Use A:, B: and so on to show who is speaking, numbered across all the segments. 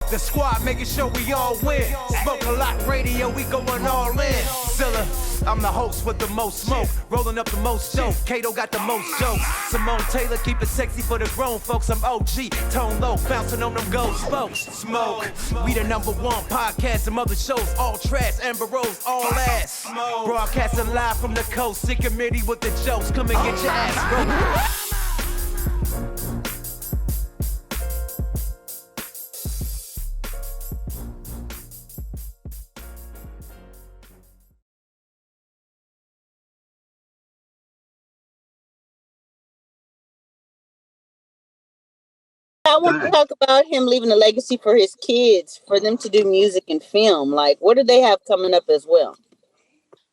A: The squad making sure we all win. Smoke a lot radio, we going all in. Zilla, I'm the host with the most smoke. Rolling up the most dope. Kato got the most jokes. Simone Taylor keep it sexy for the grown folks. I'm OG, tone low, bouncing on them gold spokes. Smoke, we the #1 podcast. Some other shows, all trash. Amber Rose, all ass. Broadcasting live from the coast. Sick committee with the jokes. Come and get your ass broke.
B: I want to talk about him leaving a legacy for his kids, for them to do music and film. Like, what do they have coming up as well?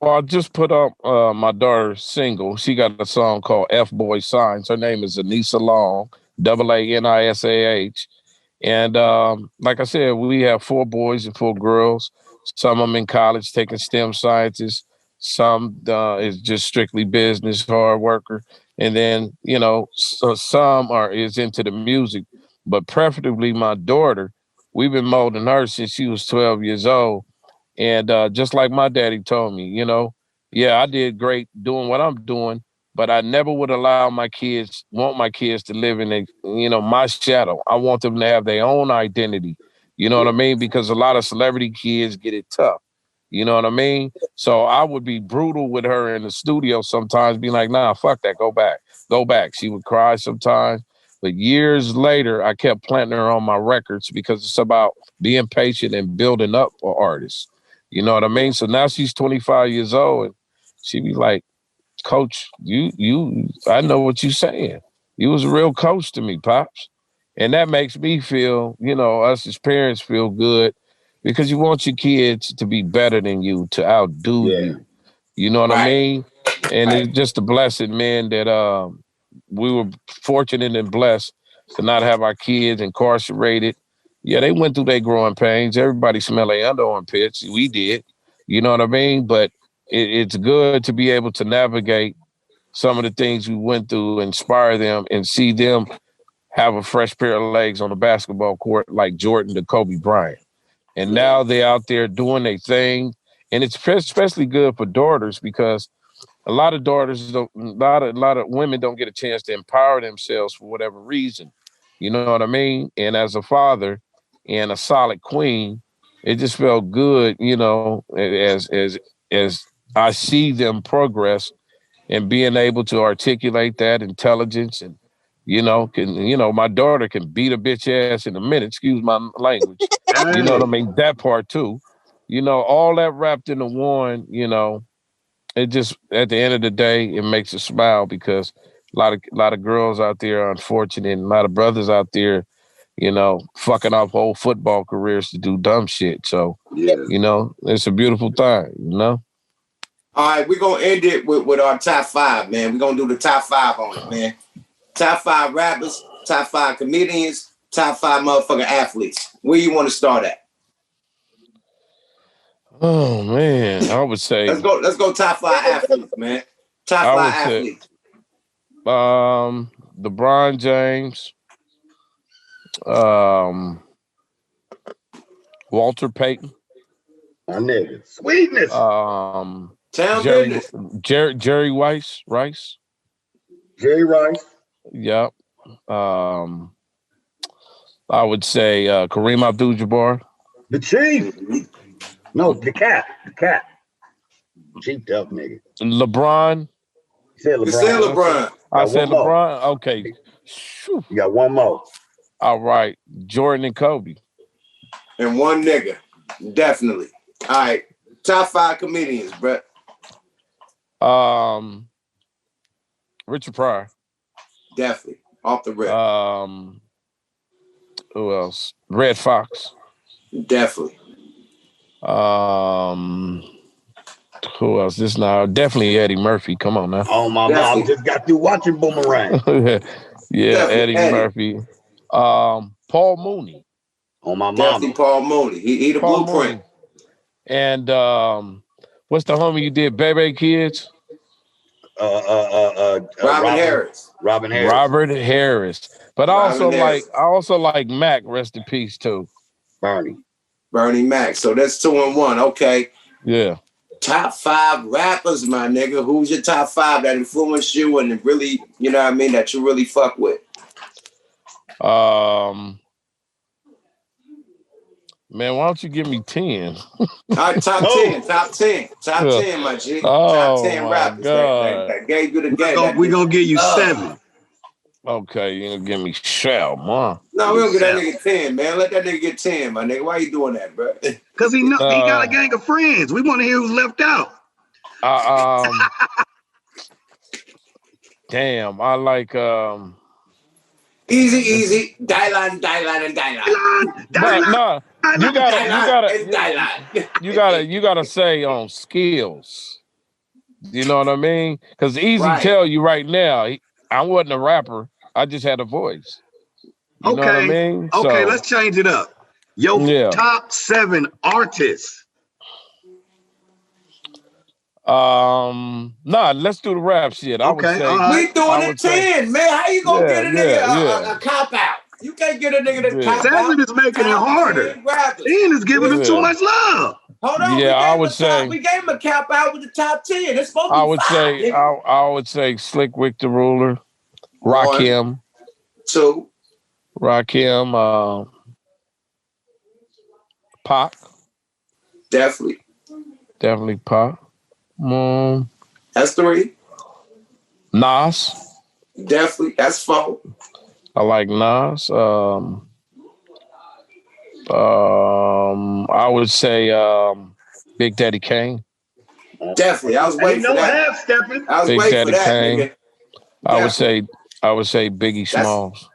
C: Well, I just put up my daughter's single. She got a song called F Boy Signs. Her name is Anissa Long, AANISAH. And like I said, we have 4 boys and 4 girls. Some of them in college taking STEM sciences. Some is just strictly business, hard worker. And then, so some is into the music. But preferably my daughter, we've been molding her since she was 12 years old. And just like my daddy told me, yeah, I did great doing what I'm doing, but I never would want my kids to live in my shadow. I want them to have their own identity. You know what I mean? Because a lot of celebrity kids get it tough. You know what I mean? So I would be brutal with her in the studio sometimes, be like, nah, fuck that, go back. She would cry sometimes. But years later, I kept planting her on my records because it's about being patient and building up an artist. You know what I mean? So now she's 25 years old and she be like, Coach, I know what you're saying. You was a real coach to me, Pops. And that makes me feel, us as parents feel good because you want your kids to be better than you, to outdo you. You know what I mean? And it's just a blessing, man, that we were fortunate and blessed to not have our kids incarcerated. Yeah, they went through their growing pains. Everybody smelled their armpits. We did. You know what I mean? But it's good to be able to navigate some of the things we went through, inspire them, and see them have a fresh pair of legs on the basketball court like Jordan to Kobe Bryant. And now they're out there doing their thing. And it's especially good for daughters because a lot of women don't get a chance to empower themselves for whatever reason. You know what I mean? And as a father and a solid queen, it just felt good, as I see them progress and being able to articulate that intelligence and, my daughter can beat a bitch ass in a minute, excuse my language. You know what I mean? That part too. All that wrapped into one, it just at the end of the day, it makes us smile because a lot of girls out there are unfortunate and a lot of brothers out there, fucking off whole football careers to do dumb shit. So, it's a beautiful thing,
D: All right, we're going to end it with our top 5, man. We're going to do the top 5 on it, man. Top 5 rappers, top 5 comedians, top 5 motherfucking athletes. Where you want to start at?
C: Oh, man, I would say...
D: Let's go top 5 athletes, man. Top 5 athletes.
C: LeBron James, Walter Payton.
E: My nigga. Sweetness.
C: Jerry Rice.
E: Jerry Rice.
C: Yep. I would say Kareem Abdul-Jabbar.
E: The Chief. No, the cat. Chief tough nigga.
C: LeBron.
E: You said LeBron.
C: I said LeBron. Okay.
E: You got one more.
C: All right. Jordan and Kobe.
D: And one nigga. Definitely. All right. Top 5 comedians, Brett.
C: Richard Pryor.
D: Definitely. Off the rip.
C: Who else? Red Fox.
D: Definitely.
C: Who else? This now definitely Eddie Murphy. Come on now.
E: Oh my mom just got through watching Boomerang.
C: Yeah, Eddie Murphy. Paul Mooney.
E: Oh my mom.
D: Definitely Paul Mooney. He the
C: Paul
D: blueprint.
C: Mooney. And what's the homie you did? Bebe Kids?
D: Robin Harris.
C: But I also like Mac, rest in peace too.
D: Bernie Mac. So that's 2-1. Okay.
C: Yeah.
D: Top 5 rappers, my nigga. Who's your top 5 that influenced you and really, you know what I mean, that you really fuck with?
C: Man, why don't you give me 10?
D: All right, top 10, top 10, top 10, my G. Top 10 rappers that gave you the game.
E: We're going to give you 7.
C: Okay, you're going to give me 7, huh?
D: No, we don't get that nigga 10, man. Let that nigga get 10, my nigga. Why you doing that, bro?
E: Because he got a gang of friends. We want to hear who's left out.
C: Damn, I like
D: Easy, Dylan, and Dylan.
C: No, you gotta say on skills. You know what I mean? Because Easy tell you right now, I wasn't a rapper. I just had a voice. You know what I mean?
E: Okay, let's change it up. Top 7 artists.
C: Nah, let's do the rap shit. I would say
D: we doing it 10, man. How you gonna get a nigga a cop out? You can't get a nigga to cop out.
E: 7 is making it harder. 10 is giving him too much love.
D: Hold on.
C: Yeah, I would say
D: we gave him a cap out with the top 10. It's supposed to be
C: I would
D: 5,
C: say
D: nigga.
C: I would say Slick Wick the Ruler, Rakim.
D: 2.
C: Rakim, Pac. Definitely Pac.
D: That's 3.
C: Nas.
D: Definitely. That's 4.
C: I like Nas. I would say Big Daddy Kane.
D: Definitely. I was waiting for that. I was waiting for that, nigga.
C: I would say Biggie Smalls.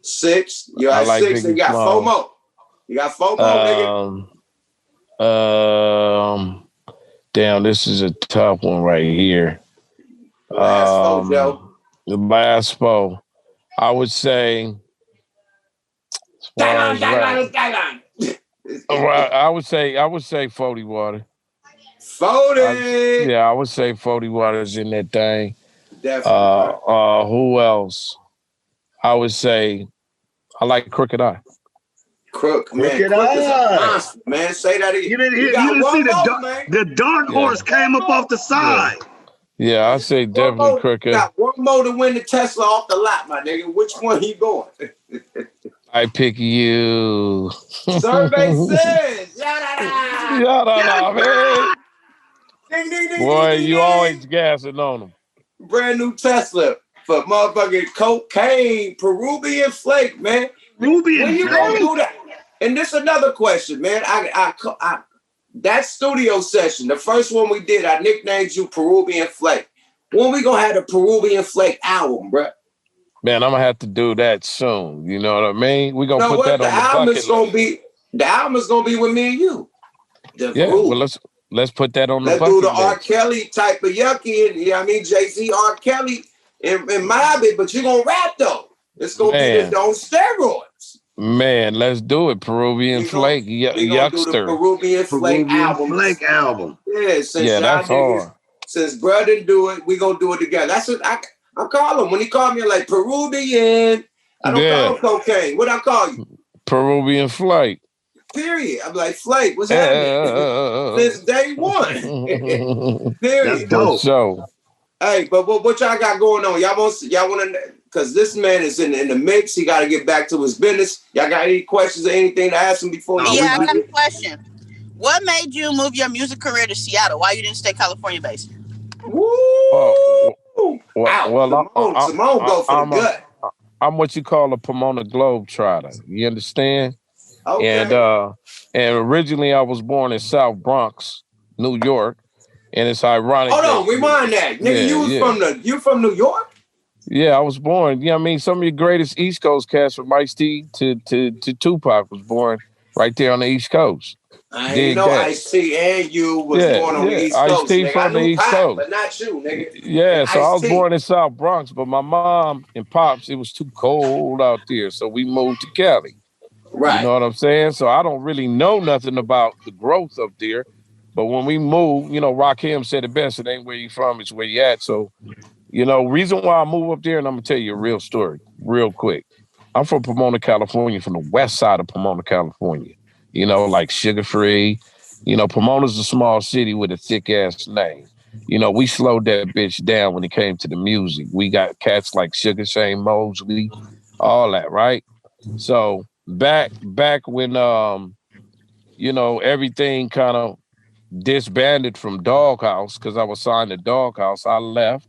D: 6. You're at 6 and you got 4 more. You got 4 more, nigga.
C: Damn, this is a tough one right here.
D: Last 4, Joe.
C: The last 4. I would say
D: Dylan.
C: I would say 40 Water.
D: 40.
C: I would say 40 Water's in that thing.
D: Definitely.
C: Who else? I would say I like Crooked Eye.
D: Crook is a monster, man. Say that again.
E: You didn't see the dark horse came up off the side.
C: Yeah, I say definitely Crooked.
D: Got 1 more to win the Tesla off the lot, my nigga. Which one he going?
C: I pick you.
D: Survey says. Yada,
C: man.
D: Ding,
C: boy, you always gassing on them.
D: Brand new Tesla for motherfucking Kokane, Peruvian flake, man. When you gonna do that? And this another question, man. I that studio session, the first one we did, I nicknamed you Peruvian Flake. When we gonna have the Peruvian Flake album, bro?
C: Man, I'm gonna have to do that soon. You know what I mean? We're gonna put that on the bucket list.
D: The album is gonna be with me and you.
C: Well, let's put that on the bucket
D: list. Let's do the
C: list.
D: R. Kelly type of yucky, and you know what I mean, Jay-Z, R. Kelly, and Mob it, but you're gonna rap though. It's gonna be on steroids.
C: Man, let's do it. Peruvian Flake, Yuckster.
D: The Peruvian Flake album. Yeah,
C: that's hard.
D: Since bro didn't do it, we gonna do it together. That's what I call him. When he called me, like Peruvian. I don't call him Kokane. What I call you?
C: Peruvian Flake.
D: Period. I'm like, Flake, what's happening? Since day one. Period.
E: That's dope.
C: So,
D: hey, but what y'all got going on? Y'all want to, because this man is in the mix. He got to get back to his business. Y'all got any questions or anything to ask him before?
B: Yeah, I got a question. What made you move your music career to Seattle? Why you didn't stay California based?
D: Woo!
C: Well,
D: Simone go for the gut.
C: I'm what you call a Pomona Globetrotter. You understand?
D: Okay.
C: And originally I was born in South Bronx, New York, and it's ironic.
D: Hold on, rewind that, nigga. You from New York?
C: Yeah, I was born. I mean, some of your greatest East Coast cats from Ice-T to Tupac was born right there on the East Coast.
D: I didn't know Ice-T and you was born on the East Coast.
C: Ice-T from the East Coast,
D: but not you, nigga.
C: Yeah, so I was born in South Bronx, but my mom and pops, it was too cold out there, so we moved to Cali.
D: Right.
C: You know what I'm saying? So I don't really know nothing about the growth up there, but when we moved, Rakim said it best: "It ain't where you from, it's where you at." So, reason why I moved up there, and I'm gonna tell you a real story, real quick. I'm from Pomona, California, from the west side of Pomona, California. like Sugar Free. Pomona's a small city with a thick ass name. We slowed that bitch down when it came to the music. We got cats like Sugar Shane Mosley, all that, right? So back when everything kind of disbanded from Doghouse because I was signed to Doghouse, I left.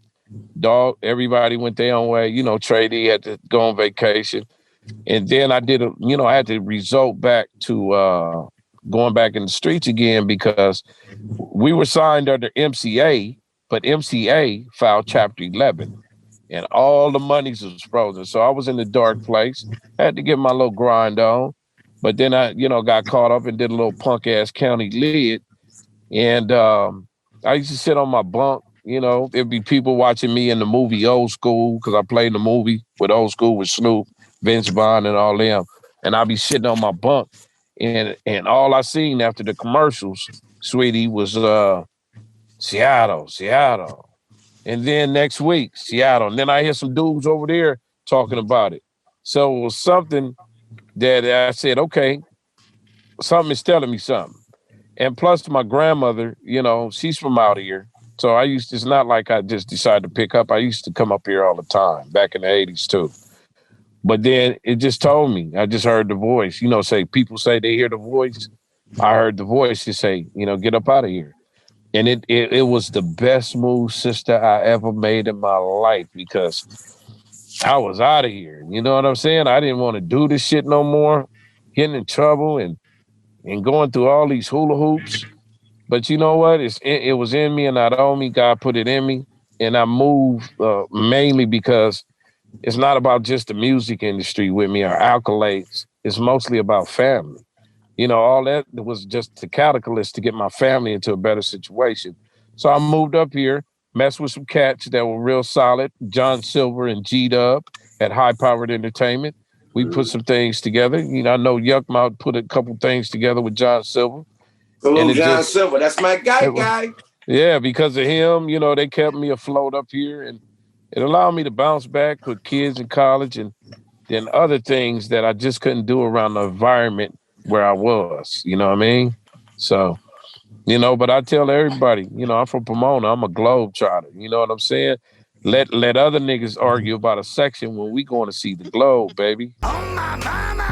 C: Everybody went their own way. Trady had to go on vacation. And then I had to result back to going back in the streets again because we were signed under MCA, but MCA filed Chapter 11 and all the monies was frozen. So I was in the dark place, had to get my little grind on. But then I, got caught up and did a little punk ass county lid. And I used to sit on my bunk. There'd be people watching me in the movie Old School because I played in the movie with Old School with Snoop, Vince Vaughn, and all them. And I'd be sitting on my bunk, and all I seen after the commercials, sweetie, was Seattle. And then next week, Seattle. And then I hear some dudes over there talking about it. So it was something that I said, okay, something is telling me something. And plus my grandmother, she's from out here. So it's not like I just decided to pick up. I used to come up here all the time back in the 80s too. But then it just told me, I just heard the voice, people say they hear the voice. I heard the voice to say, get up out of here. And it was the best move, sister, I ever made in my life because I was out of here. You know what I'm saying? I didn't want to do this shit no more, getting in trouble and going through all these hula hoops. But you know what? It was in me and not on me. God put it in me. And I moved mainly because it's not about just the music industry with me or accolades. It's mostly about family. All that was just the catalyst to get my family into a better situation. So I moved up here, messed with some cats that were real solid. John Silver and G-Dub at High Powered Entertainment. We put some things together. I know Yuck Mouth put a couple things together with John Silver.
D: Salute John Silver. That's my guy.
C: Yeah, because of him, they kept me afloat up here, and it allowed me to bounce back with kids in college and then other things that I just couldn't do around the environment where I was. You know what I mean? So, but I tell everybody, I'm from Pomona. I'm a Globetrotter. You know what I'm saying? Let other niggas argue about a section when we going to see the Globe, baby.
A: Oh my mama!